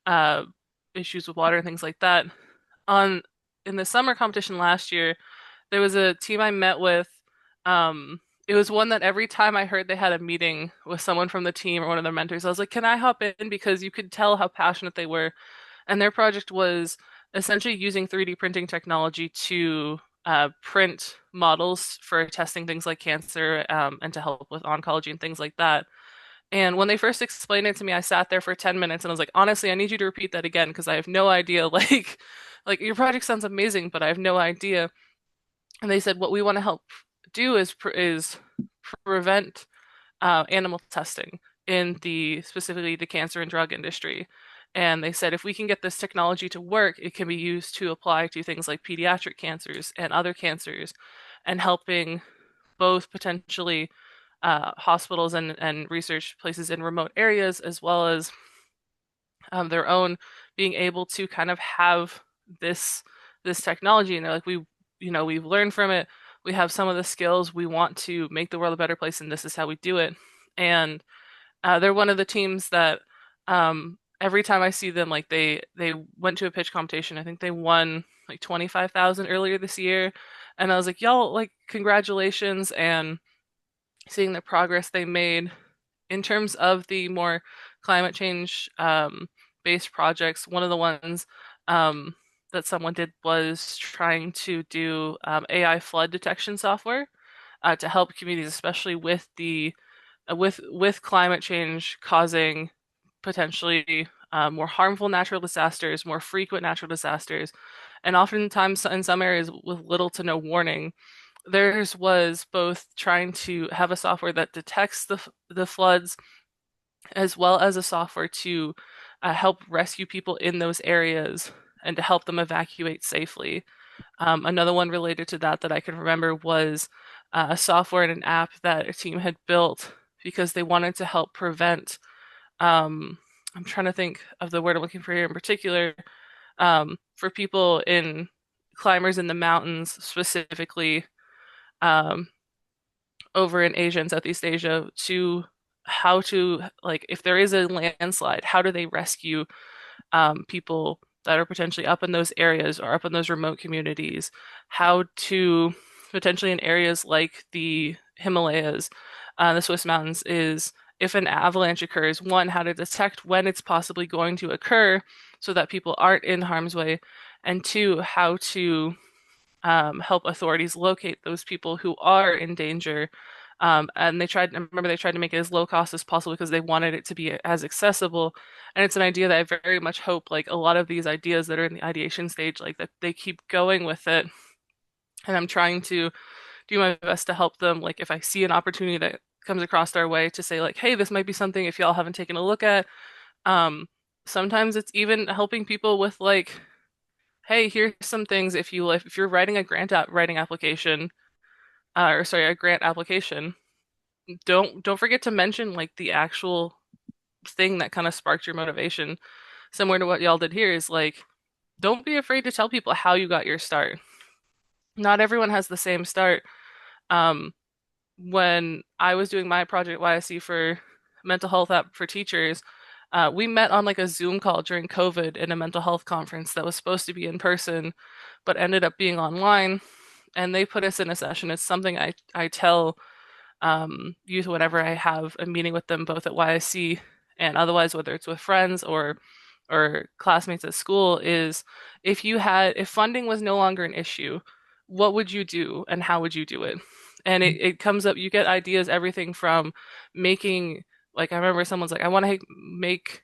uh, issues with water and things like that. On In the summer competition last year, there was a team I met with. It was one that every time I heard they had a meeting with someone from the team or one of their mentors, I was like, "Can I hop in?" Because you could tell how passionate they were. And their project was essentially using 3D printing technology to print models for testing things like cancer, and to help with oncology and things like that. And when they first explained it to me, I sat there for 10 minutes and I was like, honestly, I need you to repeat that again because I have no idea. Like your project sounds amazing, but I have no idea. And they said, what we want to help do is prevent animal testing in the specifically the cancer and drug industry. And they said if we can get this technology to work, it can be used to apply to things like pediatric cancers and other cancers, and helping both potentially hospitals and research places in remote areas, as well as their own being able to kind of have this technology. And they're like, we've learned from it. We have some of the skills. We want to make the world a better place, and this is how we do it. And they're one of the teams that every time I see them, like they went to a pitch competition. I think they won like 25,000 earlier this year, and I was like, y'all, like congratulations, and seeing the progress they made in terms of the more climate change based projects. One of the ones that someone did was trying to do AI flood detection software to help communities, especially with the with climate change causing potentially more harmful natural disasters, more frequent natural disasters, and oftentimes in some areas with little to no warning. Theirs was both trying to have a software that detects the floods, as well as a software to help rescue people in those areas and to help them evacuate safely. Another one related to that I can remember was a software and an app that a team had built because they wanted to help prevent. I'm trying to think of the word I'm looking for here in particular. For people in climbers in the mountains, specifically um, over in Asia and Southeast Asia, to how to, like, if there is a landslide, how do they rescue people that are potentially up in those areas or up in those remote communities? How to potentially in areas like the Himalayas, the Swiss mountains, is if an avalanche occurs, one, how to detect when it's possibly going to occur so that people aren't in harm's way, and two, how to help authorities locate those people who are in danger. And I remember they tried to make it as low cost as possible because they wanted it to be as accessible. And it's an idea that I very much hope, like a lot of these ideas that are in the ideation stage, like that they keep going with it. And I'm trying to do my best to help them. Like if I see an opportunity that comes across our way to say like, hey, this might be something if y'all haven't taken a look at. Um, Sometimes it's even helping people with like, hey, here's some things if you're writing a writing application, or sorry, a grant application, don't forget to mention like the actual thing that kind of sparked your motivation. Similar to what y'all did here is like, don't be afraid to tell people how you got your start. Not everyone has the same start. Um, when I was doing my project at YSC for mental health app for teachers, we met on like a Zoom call during COVID in a mental health conference that was supposed to be in person, but ended up being online. And they put us in a session. It's something I tell youth whenever I have a meeting with them, both at YSC and otherwise, whether it's with friends or classmates at school, is if funding was no longer an issue, what would you do and how would you do it? And it comes up, you get ideas, everything from making Like I remember someone's like, I want to make,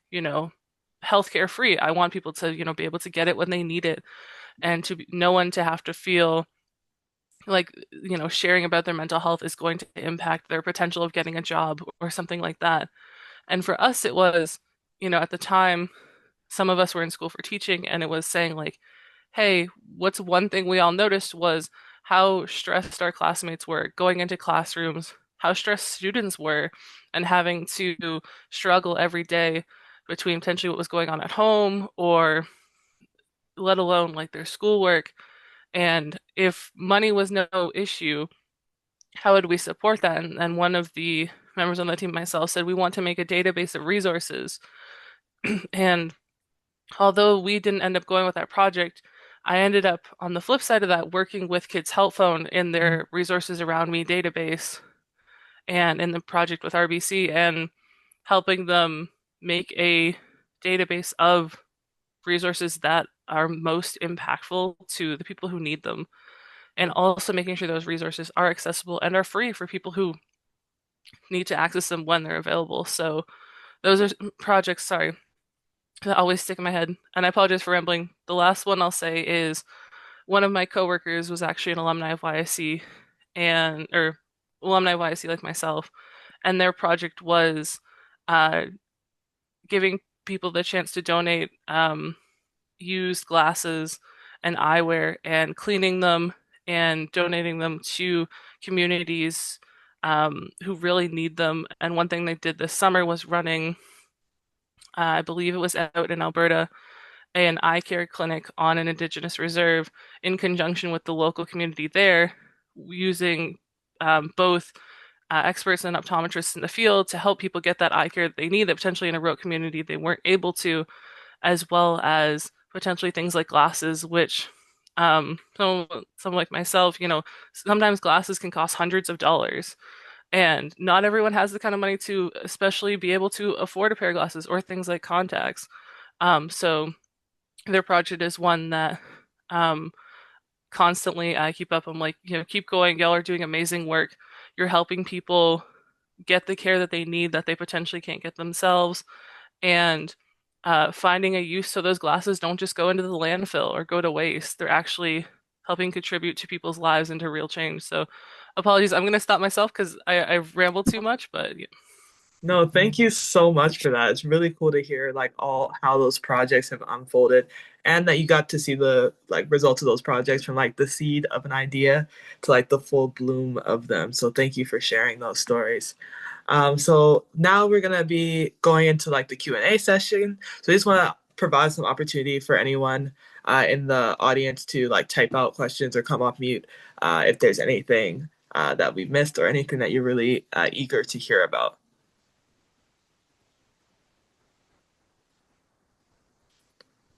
healthcare free. I want people to, be able to get it when they need it and no one to have to feel like, sharing about their mental health is going to impact their potential of getting a job or something like that. And for us, it was, at the time, some of us were in school for teaching, and it was saying, like, hey, what's one thing we all noticed was how stressed our classmates were going into classrooms, how stressed students were, and having to struggle every day between potentially what was going on at home or let alone like their schoolwork. And if money was no issue, how would we support that? And one of the members on the team, myself, said we want to make a database of resources. And although we didn't end up going with that project, I ended up on the flip side of that working with Kids Help Phone in their Resources Around Me database and in the project with RBC and helping them make a database of resources that are most impactful to the people who need them, and also making sure those resources are accessible and are free for people who need to access them when they're available. So those are projects, sorry, that always stick in my head. And I apologize for rambling. The last one I'll say is one of my coworkers was actually an alumni of YSC or alumni of YSC like myself, and their project was uh, giving people the chance to donate used glasses and eyewear and cleaning them and donating them to communities who really need them. And one thing they did this summer was running, I believe it was out in Alberta, an eye care clinic on an Indigenous reserve in conjunction with the local community there, using both experts and optometrists in the field to help people get that eye care that they need that potentially in a remote community they weren't able to, as well as potentially things like glasses, which someone like myself, sometimes glasses can cost hundreds of dollars. And not everyone has the kind of money to especially be able to afford a pair of glasses or things like contacts. So their project is one that um, constantly I keep up. I'm like, keep going. Y'all are doing amazing work. You're helping people get the care that they need that they potentially can't get themselves, and finding a use so those glasses don't just go into the landfill or go to waste. They're actually helping contribute to people's lives and to real change. So apologies, I'm going to stop myself because I've rambled too much, but yeah. No, thank you so much for that. It's really cool to hear like all how those projects have unfolded and that you got to see the like results of those projects from like the seed of an idea to like the full bloom of them. So thank you for sharing those stories. So now we're gonna be going into like the Q&A session. So I just want to provide some opportunity for anyone in the audience to like type out questions or come off mute if there's anything that we missed or anything that you're really eager to hear about.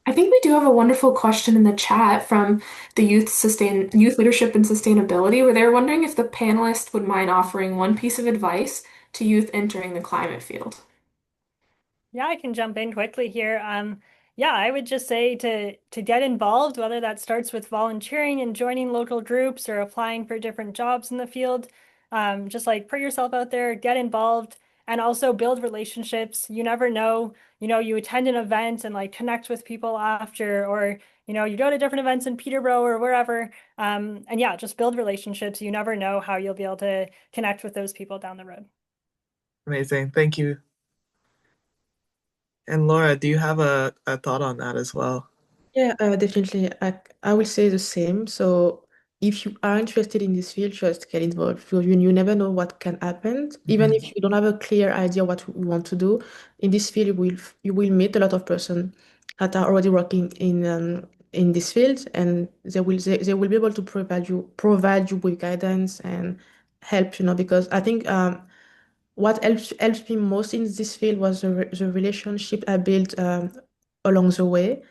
I think we do have a wonderful question in the chat from the youth leadership and sustainability, where they're wondering if the panelists would mind offering one piece of advice to youth entering the climate field. Yeah, I can jump in quickly here. Yeah, I would just say to get involved, whether that starts with volunteering and joining local groups or applying for different jobs in the field. Just like put yourself out there, get involved, and also build relationships. You never know, you attend an event and like connect with people after, or you go to different events in Peterborough or wherever. And yeah, just build relationships. You never know how you'll be able to connect with those people down the road. Amazing. Thank you. And Laura, do you have a thought on that as well? Yeah, definitely. I will say the same. So if you are interested in this field, just get involved. You never know what can happen. Even Mhm. if you don't have a clear idea what you want to do, in this field, you will meet a lot of person that are already working in this field, and they will be able to provide you with guidance and help, because I think what helped me most in this field was the relationship I built along the way.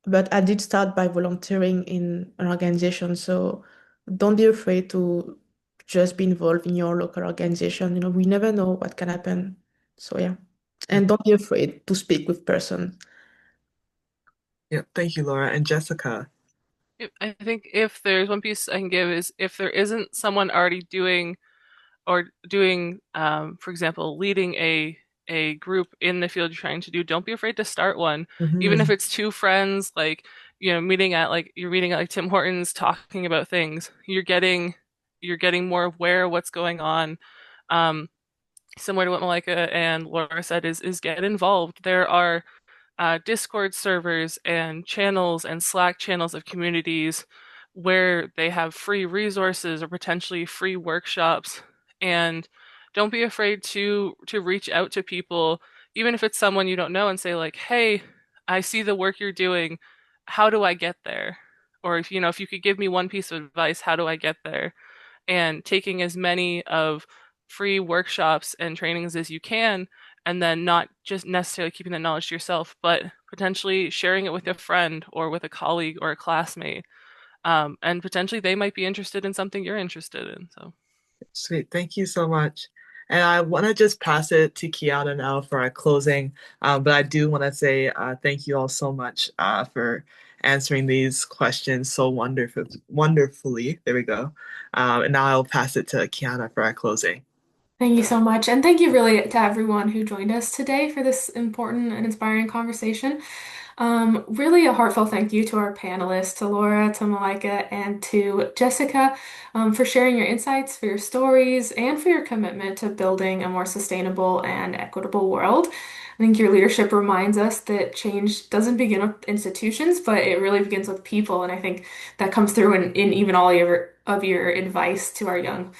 But I did start by volunteering in an organization, so don't be afraid to just be involved in your local organization. We never know what can happen. So yeah. Yeah. And don't be afraid to speak with person. Yeah. Thank you, Laura. And Jessica. I think if there's one piece I can give is if there isn't someone already doing, for example, leading a a group in the field you're trying to do, don't be afraid to start one. Even if Hmm. it's two friends, like, you're meeting at like Tim Hortons talking about things. You're getting more aware of what's going on. Um, Similar to what Malika and Laura said, is get involved. There are Discord servers and channels and Slack channels of communities where they have free resources or potentially free workshops. And don't be afraid to reach out to people, even if it's someone you don't know, and say like, "Hey, I see the work you're doing. How do I get there?" Or if you could give me one piece of advice, how do I get there? And taking as many of free workshops and trainings as you can, and then not just necessarily keeping the knowledge to yourself, but potentially sharing it with a friend or with a colleague or a classmate. And potentially they might be interested in something you're interested in. So, Sweet. Thank you so much. And I want to just pass it to Kiana now for our closing. But I do want to say thank you all so much for answering these questions so wonderfully. There we go. And now I'll pass it to Kiana for our closing. Thank you so much. And thank you really to everyone who joined us today for this important and inspiring conversation. Really a heartfelt thank you to our panelists, to Laura, to Malika, and to Jessica, for sharing your insights, for your stories, and for your commitment to building a more sustainable and equitable world. I think your leadership reminds us that change doesn't begin with institutions, but it really begins with people. And I think that comes through in even all of your advice to our young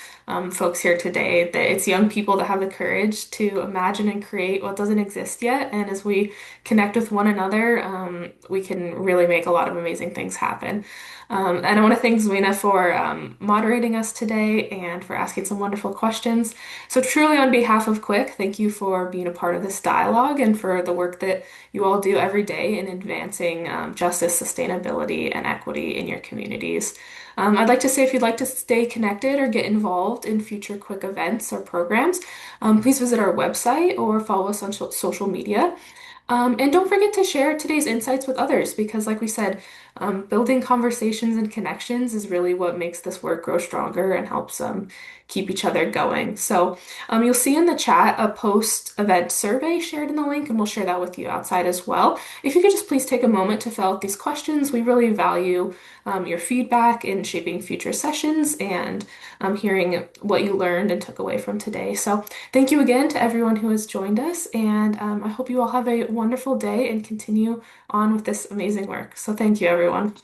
folks here today, that it's young people that have the courage to imagine and create what doesn't exist yet. And as we connect with one another, we can really make a lot of amazing things happen. And I want to thank Zwina for moderating us today and for asking some wonderful questions. So, truly, on behalf of KWIC, thank you for being a part of this dialogue and for the work that you all do every day in advancing justice, sustainability, and equity in your communities. I'd like to say if you'd like to stay connected or get involved in future KWIC events or programs, please visit our website or follow us on social media. And don't forget to share today's insights with others because, like we said, building conversations and connections is really what makes this work grow stronger and helps keep each other going. So, you'll see in the chat a post-event survey shared in the link, and we'll share that with you outside as well. If you could just please take a moment to fill out these questions, we really value your feedback in shaping future sessions and hearing what you learned and took away from today. So, thank you again to everyone who has joined us, and I hope you all have a wonderful day and continue on with this amazing work. So, thank you, everyone.